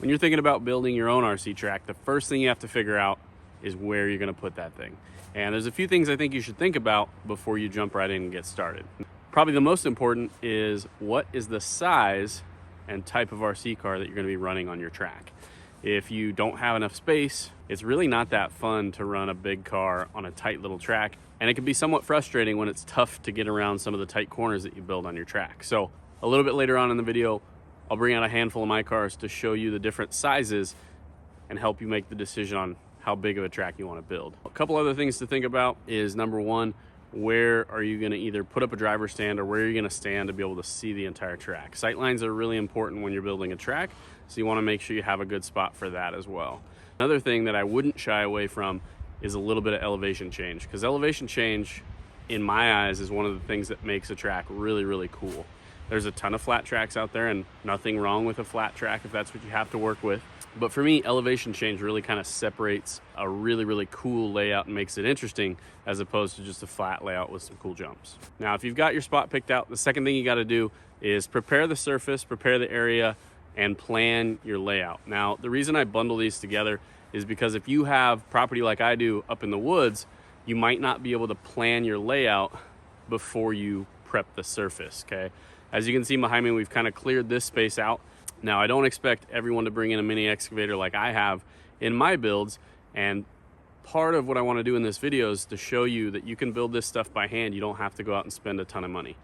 When you're thinking about building your own RC track, the first thing you have to figure out is where you're gonna put that thing. And there's a few things I think you should think about before you jump right in and get started. Probably the most important is, what is the size and type of RC car that you're gonna be running on your track? If you don't have enough space, it's really not that fun to run a big car on a tight little track. And it can be somewhat frustrating when it's tough to get around some of the tight corners that you build on your track. So a little bit later on in the video, I'll bring out a handful of my cars to show you the different sizes and help you make the decision on how big of a track you want to build. A couple other things to think about is, number one, where are you going to either put up a driver stand or where are you going to stand to be able to see the entire track? Sight lines are really important when you're building a track, so you want to make sure you have a good spot for that as well. Another thing that I wouldn't shy away from is a little bit of elevation change, because elevation change, in my eyes, is one of the things that makes a track really, really cool. There's a ton of flat tracks out there, and nothing wrong with a flat track if that's what you have to work with. But for me, elevation change really kind of separates a really, really cool layout and makes it interesting, as opposed to just a flat layout with some cool jumps. Now, if you've got your spot picked out, the second thing you got to do is prepare the surface, prepare the area, and plan your layout. Now, the reason I bundle these together is because if you have property like I do up in the woods, you might not be able to plan your layout before you prep the surface, okay? As you can see behind me, we've kind of cleared this space out. Now, I don't expect everyone to bring in a mini excavator like I have in my builds, and part of what I want to do in this video is to show you that you can build this stuff by hand. You don't have to go out and spend a ton of money.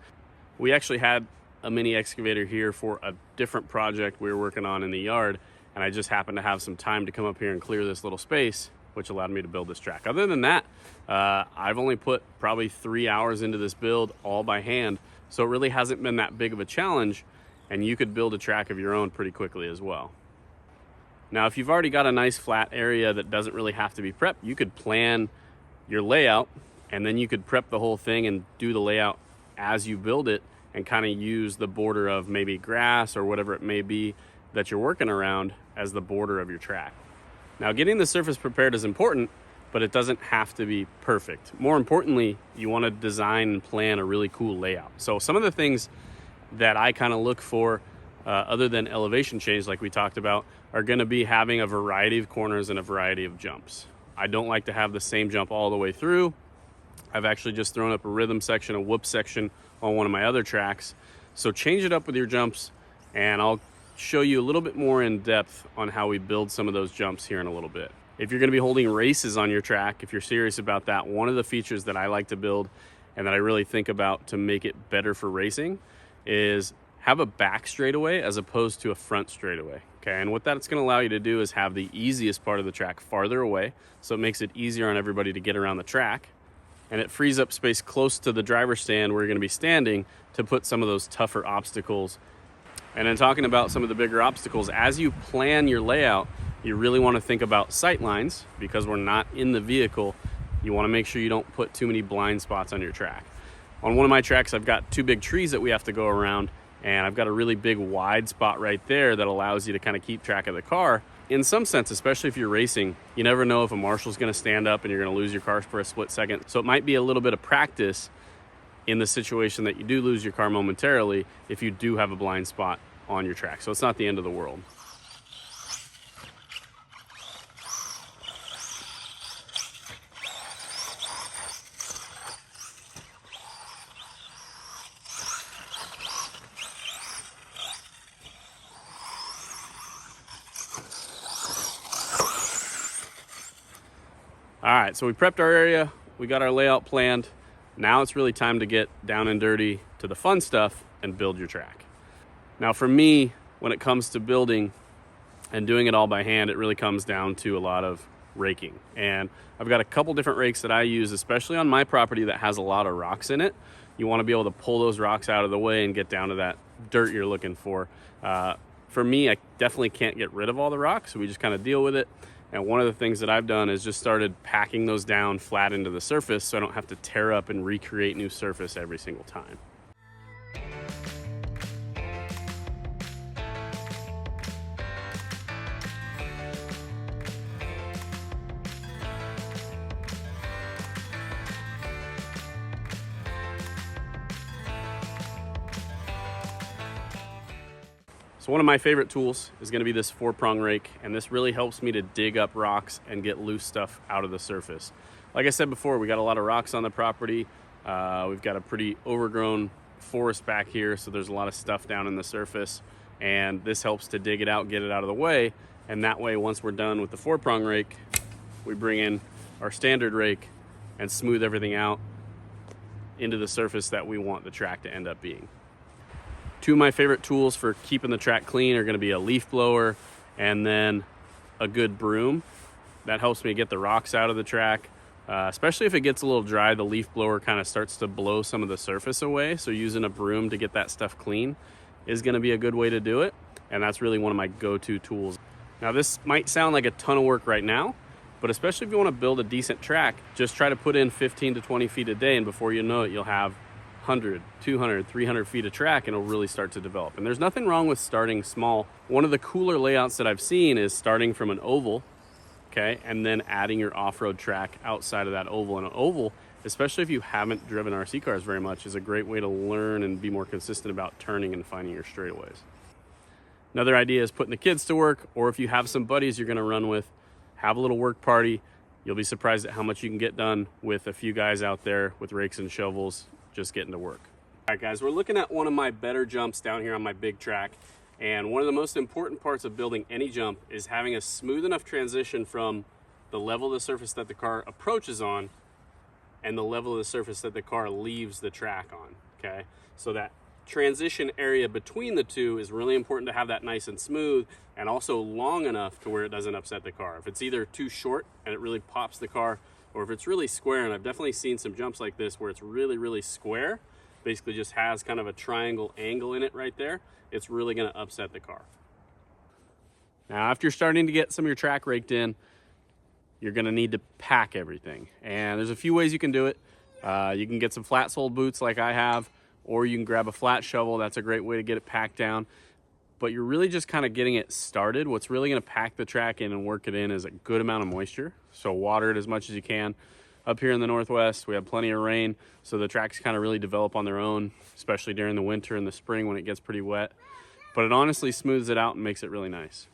We actually had a mini excavator here for a different project we were working on in the yard, and I just happened to have some time to come up here and clear this little space, which allowed me to build this track. Other than that, I've only put probably 3 hours into this build all by hand, so it really hasn't been that big of a challenge, and you could build a track of your own pretty quickly as well. Now, if you've already got a nice flat area that doesn't really have to be prepped, you could plan your layout, and then you could prep the whole thing and do the layout as you build it, and kind of use the border of maybe grass or whatever it may be that you're working around as the border of your track. Now, getting the surface prepared is important, but it doesn't have to be perfect. More importantly, you want to design and plan a really cool layout. So some of the things that I kind of look for, other than elevation change like we talked about, are going to be having a variety of corners and a variety of jumps. I don't like to have the same jump all the way through. I've actually just thrown up a rhythm section, a whoop section on one of my other tracks. So change it up with your jumps, and I'll show you a little bit more in depth on how we build some of those jumps here in a little bit. If you're going to be holding races on your track, if you're serious about that, one of the features that I like to build and that I really think about to make it better for racing is have a back straightaway as opposed to a front straightaway. Okay, and what that's going to allow you to do is have the easiest part of the track farther away, so it makes it easier on everybody to get around the track, and it frees up space close to the driver's stand where you're going to be standing to put some of those tougher obstacles. And then talking about some of the bigger obstacles, as you plan your layout, you really want to think about sight lines, because we're not in the vehicle. You want to make sure you don't put too many blind spots on your track. On one of my tracks, I've got 2 big trees that we have to go around, and I've got a really big wide spot right there that allows you to kind of keep track of the car. In some sense, especially if you're racing, you never know if a marshal's going to stand up and you're going to lose your car for a split second. So it might be a little bit of practice in the situation that you do lose your car momentarily if you do have a blind spot on your track. So it's not the end of the world. All right, so we prepped our area, we got our layout planned. Now it's really time to get down and dirty to the fun stuff and build your track. Now for me, when it comes to building and doing it all by hand, it really comes down to a lot of raking. And I've got a couple different rakes that I use, especially on my property that has a lot of rocks in it. You want to be able to pull those rocks out of the way and get down to that dirt you're looking for. For me, I definitely can't get rid of all the rocks, so we just kind of deal with it. And one of the things that I've done is just started packing those down flat into the surface so I don't have to tear up and recreate new surface every single time. So one of my favorite tools is going to be this 4-prong rake, and this really helps me to dig up rocks and get loose stuff out of the surface. Like I said before, we got a lot of rocks on the property. We've got a pretty overgrown forest back here, so there's a lot of stuff down in the surface, and this helps to dig it out, get it out of the way. And that way, once we're done with the 4-prong rake, we bring in our standard rake and smooth everything out into the surface that we want the track to end up being. Two of my favorite tools for keeping the track clean are going to be a leaf blower and then a good broom. That helps me get the rocks out of the track. Especially if it gets a little dry, the leaf blower kind of starts to blow some of the surface away. So using a broom to get that stuff clean is going to be a good way to do it. And that's really one of my go-to tools. Now this might sound like a ton of work right now, but especially if you want to build a decent track, just try to put in 15 to 20 feet a day, and before you know it, you'll have 100, 200, 300 feet of track, and it'll really start to develop. And there's nothing wrong with starting small. One of the cooler layouts that I've seen is starting from an oval, okay, and then adding your off-road track outside of that oval. And an oval, especially if you haven't driven RC cars very much, is a great way to learn and be more consistent about turning and finding your straightaways. Another idea is putting the kids to work, or if you have some buddies you're going to run with, have a little work party. You'll be surprised at how much you can get done with a few guys out there with rakes and shovels just getting to work. All right, guys, we're looking at one of my better jumps down here on my big track. And one of the most important parts of building any jump is having a smooth enough transition from the level of the surface that the car approaches on and the level of the surface that the car leaves the track on, okay? So that transition area between the two is really important to have that nice and smooth, and also long enough to where it doesn't upset the car. If it's either too short and it really pops the car, or if it's really square, and I've definitely seen some jumps like this where it's really, really square, basically just has kind of a triangle angle in it right there, it's really gonna upset the car. Now, after you're starting to get some of your track raked in, you're gonna need to pack everything. And there's a few ways you can do it. You can get some flat-soled boots like I have, or you can grab a flat shovel. That's a great way to get it packed down. But you're really just kind of getting it started. What's really gonna pack the track in and work it in is a good amount of moisture. So water it as much as you can. Up here in the Northwest, we have plenty of rain, so the tracks kind of really develop on their own, especially during the winter and the spring when it gets pretty wet. But it honestly smooths it out and makes it really nice.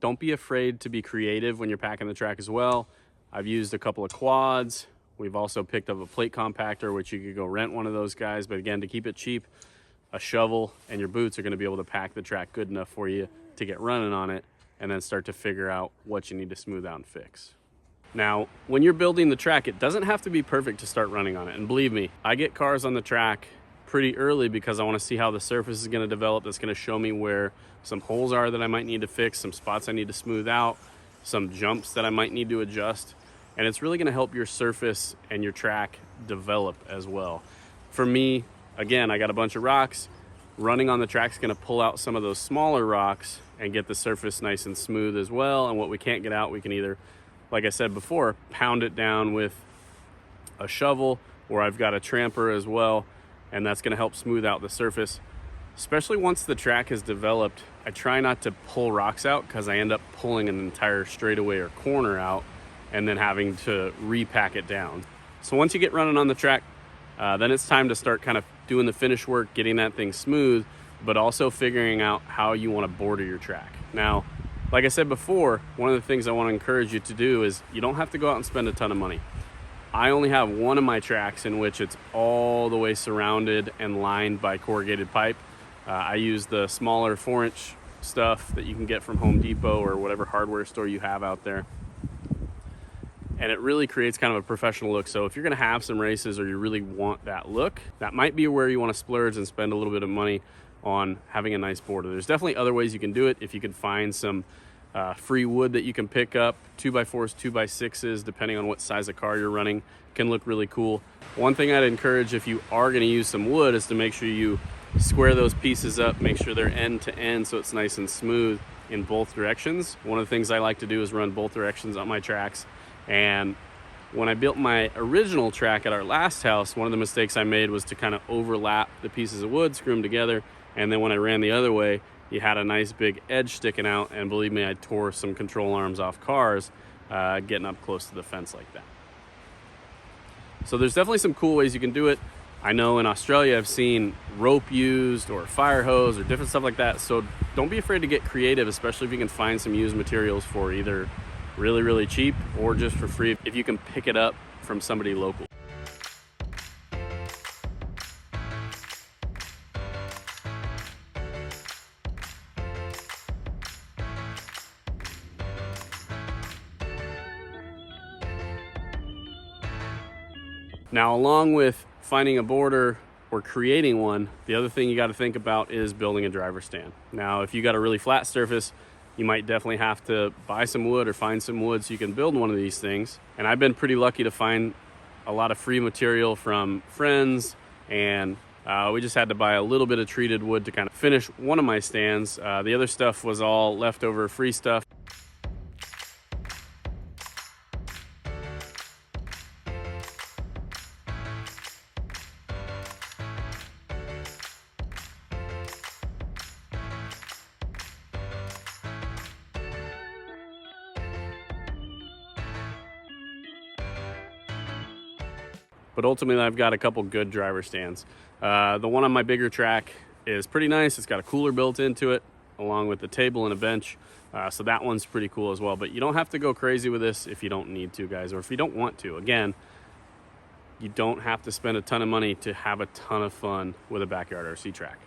Don't be afraid to be creative when you're packing the track as well. I've used a couple of quads. We've also picked up a plate compactor, which you could go rent one of those guys. But again, to keep it cheap, a shovel and your boots are going to be able to pack the track good enough for you to get running on it, and then start to figure out what you need to smooth out and fix. Now, when you're building the track, it doesn't have to be perfect to start running on it. And believe me, I get cars on the track pretty early because I want to see how the surface is going to develop. That's going to show me where some holes are that I might need to fix, some spots I need to smooth out, some jumps that I might need to adjust. And it's really going to help your surface and your track develop as well. For me, again, I got a bunch of rocks. Running on the track is going to pull out some of those smaller rocks and get the surface nice and smooth as well. And what we can't get out, we can either, like I said before, pound it down with a shovel, or I've got a tramper as well, and that's going to help smooth out the surface. Especially once the track is developed, I try not to pull rocks out because I end up pulling an entire straightaway or corner out and then having to repack it down. So once you get running on the track, then it's time to start kind of doing the finish work, getting that thing smooth, but also figuring out how you want to border your track. Now, like I said before, one of the things I want to encourage you to do is you don't have to go out and spend a ton of money. I only have one of my tracks in which it's all the way surrounded and lined by corrugated pipe. I use the smaller 4-inch stuff that you can get from Home Depot or whatever hardware store you have out there. And it really creates kind of a professional look. So if you're gonna have some races or you really want that look, that might be where you wanna splurge and spend a little bit of money on having a nice border. There's definitely other ways you can do it. If you can find some free wood that you can pick up, 2x4s, 2x6s, depending on what size of car you're running, can look really cool. One thing I'd encourage if you are gonna use some wood is to make sure you square those pieces up, make sure they're end to end so it's nice and smooth in both directions. One of the things I like to do is run both directions on my tracks. And when I built my original track at our last house, one of the mistakes I made was to kind of overlap the pieces of wood, screw them together, and then when I ran the other way, you had a nice big edge sticking out, and believe me, I tore some control arms off cars getting up close to the fence like that. So there's definitely some cool ways you can do it. I know in Australia I've seen rope used or fire hose or different stuff like that. So don't be afraid to get creative, especially if you can find some used materials for either really, really cheap or just for free if you can pick it up from somebody local. Now, along with finding a border or creating one, the other thing you got to think about is building a driver stand. Now, if you got a really flat surface, you might definitely have to buy some wood or find some wood so you can build one of these things. And I've been pretty lucky to find a lot of free material from friends, and we just had to buy a little bit of treated wood to kind of finish one of my stands. The other stuff was all leftover free stuff. But ultimately, I've got a couple good driver stands. The one on my bigger track is pretty nice. It's got a cooler built into it, along with the table and a bench. So that one's pretty cool as well. But you don't have to go crazy with this if you don't need to, guys, or if you don't want to. Again, you don't have to spend a ton of money to have a ton of fun with a backyard RC track.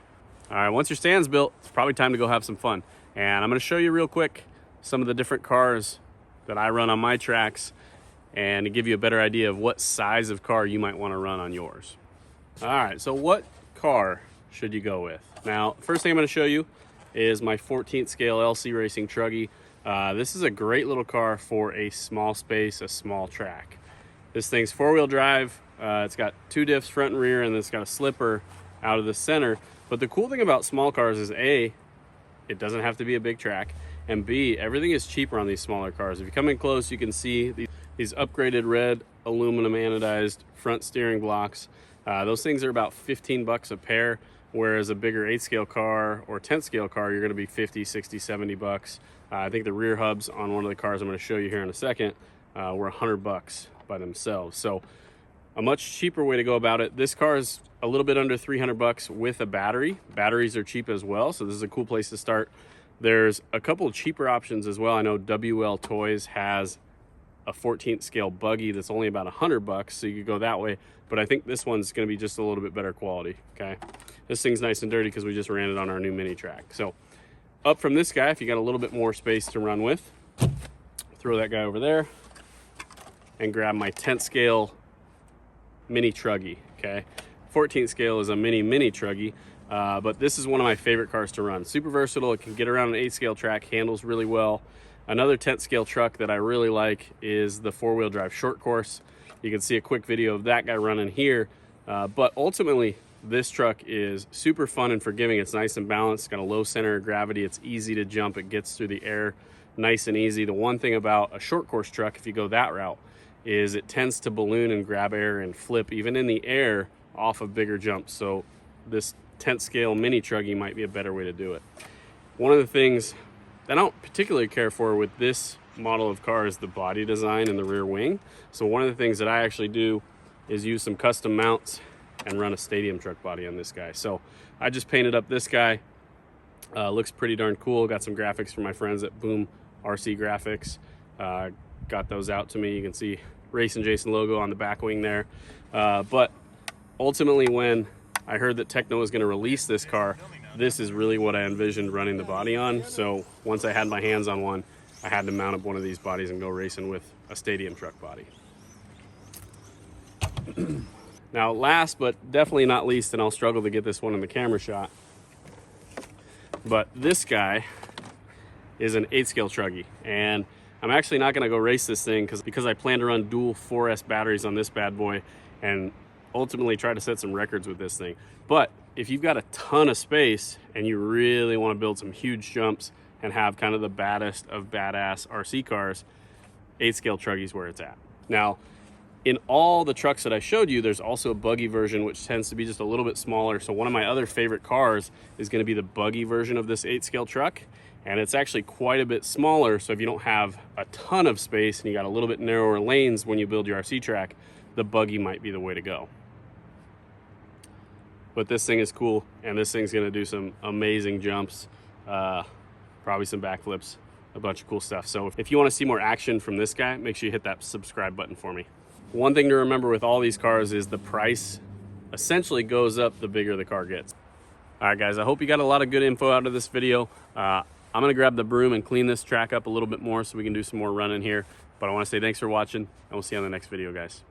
All right, once your stand's built, it's probably time to go have some fun. And I'm gonna show you real quick some of the different cars that I run on my tracks, and to give you a better idea of what size of car you might want to run on yours. All right, so what car should you go with? Now, first thing I'm going to show you is my 14th scale LC Racing Truggy. This is a great little car for a small space, a small track. This thing's four-wheel drive. It's got two diffs front and rear, and it's got a slipper out of the center. But the cool thing about small cars is A, it doesn't have to be a big track, and B, everything is cheaper on these smaller cars. If you come in close, you can see these upgraded red aluminum anodized front steering blocks. Those things are about 15 bucks a pair, whereas a bigger 8 scale car or 10 scale car, you're gonna be 50, 60, 70 bucks. I think the rear hubs on one of the cars I'm gonna show you here in a second were 100 bucks by themselves. So a much cheaper way to go about it. This car is a little bit under 300 bucks with a battery. Batteries are cheap as well, so this is a cool place to start. There's a couple of cheaper options as well. I know WL Toys has a 14th scale buggy that's only about 100 bucks, so you could go that way. But I think this one's gonna be just a little bit better quality, okay? This thing's nice and dirty because we just ran it on our new mini track. So up from this guy, if you got a little bit more space to run with, throw that guy over there and grab my 10th scale mini Truggy, okay? 14th scale is a mini Truggy, but this is one of my favorite cars to run. Super versatile, it can get around an 8 scale track, handles really well. Another 10th scale truck that I really like is the four-wheel drive short course. You can see a quick video of that guy running here, but ultimately this truck is super fun and forgiving. It's nice and balanced, it's got a low center of gravity, it's easy to jump, it gets through the air nice and easy. The one thing about a short course truck, if you go that route, is it tends to balloon and grab air and flip even in the air off of bigger jumps. So this 10th scale mini Truggy might be a better way to do it. One of the things I don't particularly care for with this model of car is the body design and the rear wing. So one of the things that I actually do is use some custom mounts and run a stadium truck body on this guy. So I just painted up this guy. Looks pretty darn cool. Got some graphics from my friends at Boom RC Graphics. Got those out to me. You can see Racing Jason logo on the back wing there. But ultimately, when I heard that Tekno was going to release this car, this is really what I envisioned running the body on. So once I had my hands on one, I had to mount up one of these bodies and go racing with a stadium truck body. Now, last but definitely not least, and I'll struggle to get this one in the camera shot, but this guy is an 8 scale Truggy, and I'm actually not going to go race this thing because I plan to run dual 4S batteries on this bad boy and ultimately try to set some records with this thing. But if you've got a ton of space and you really want to build some huge jumps and have kind of the baddest of badass RC cars, 8 scale Truggy is where it's at. Now, in all the trucks that I showed you, there's also a buggy version, which tends to be just a little bit smaller. So one of my other favorite cars is going to be the buggy version of this 8 scale truck. And it's actually quite a bit smaller. So if you don't have a ton of space and you got a little bit narrower lanes when you build your RC track, the buggy might be the way to go. but this thing is cool, and this thing's gonna do some amazing jumps, probably some backflips, a bunch of cool stuff. So if you wanna see more action from this guy, make sure you hit that subscribe button for me. One thing to remember with all these cars is the price essentially goes up the bigger the car gets. All right, guys, I hope you got a lot of good info out of this video. I'm gonna grab the broom and clean this track up a little bit more so we can do some more running here. But I wanna say thanks for watching, and we'll see you on the next video, guys.